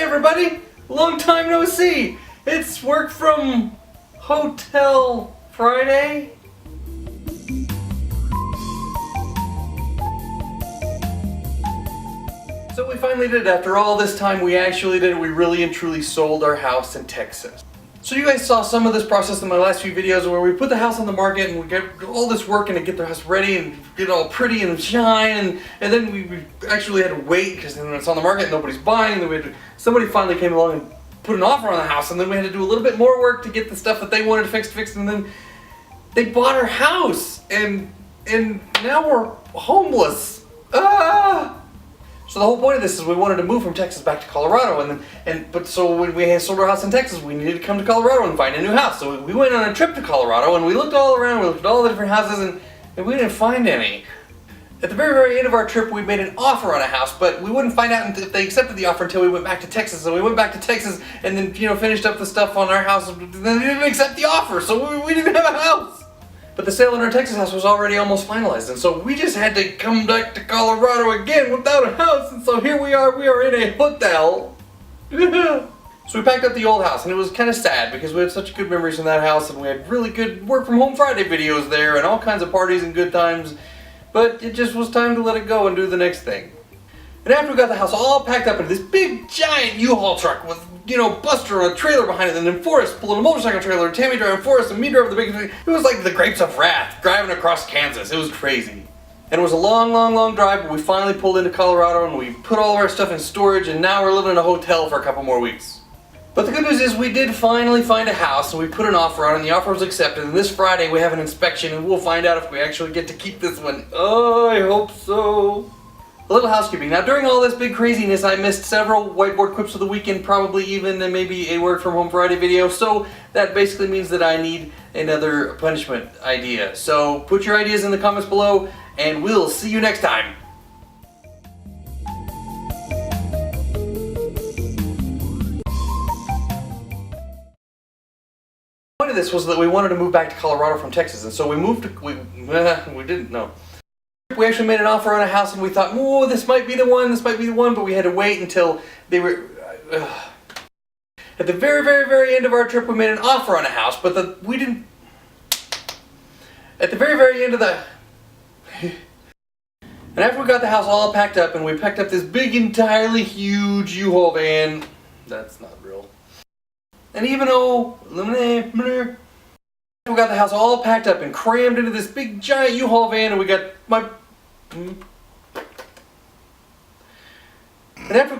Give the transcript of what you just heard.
everybody! Long time no see! It's work from Hotel Friday? So we finally did it. After all this time, we actually did it. We really and truly sold our house in Texas. So you guys saw some of this process in my last few videos where we put the house on the market and we get all this work and to get the house ready and get it all pretty and shine, and then we actually had to wait because then it's on the market and nobody's buying, and then we had to, somebody finally came along and put an offer on the house, and then we had to do a little bit more work to get the stuff that they wanted fixed, and then they bought our house, and now we're homeless. So the whole point of this is we wanted to move from Texas back to Colorado, but so when we had sold our house in Texas, we needed to come to Colorado and find a new house. So we went on a trip to Colorado and we looked all around, we looked at all the different houses, and we didn't find any. At the very, very end of our trip, we made an offer on a house, but we wouldn't find out if they accepted the offer until we went back to Texas. So we went back to Texas and then, finished up the stuff on our house, and then they didn't accept the offer, so we didn't have a house. But the sale on our Texas house was already almost finalized, and so we just had to come back to Colorado again without a house, and so here we are in a hotel. So we packed up the old house, and it was kind of sad because we had such good memories in that house, and we had really good Work From Home Friday videos there, and all kinds of parties and good times, but it just was time to let it go and do the next thing. And after we got the house all packed up into this big giant U-Haul truck with, Buster on a trailer behind it, and then Forrest pulling a motorcycle trailer, and Tammy driving Forrest, and me driving the big thing. It was like the Grapes of Wrath driving across Kansas. It was crazy. And it was a long, long, long drive, but we finally pulled into Colorado and we put all of our stuff in storage, and now we're living in a hotel for a couple more weeks. But the good news is we did finally find a house, and we put an offer on, and the offer was accepted, and this Friday we have an inspection, and we'll find out if we actually get to keep this one. Oh, I hope so. A little housekeeping. Now, during all this big craziness, I missed several whiteboard quips of the weekend, probably even maybe a Work From Home Friday video, so that basically means that I need another punishment idea. So put your ideas in the comments below, and we'll see you next time. The point of this was that we wanted to move back to Colorado from Texas, and so we moved to, we didn't know. We actually made an offer on a house, and we thought, oh, this might be the one, but we had to wait until they were... At the very, very, very end of our trip, we made an offer on a house, but we didn't... At the very, very end of the... And after we got the house all packed up, and we packed up this big, entirely huge U-Haul van... That's not real. And even though... We got the house all packed up and crammed into this big giant U-Haul van, and we got my... And after...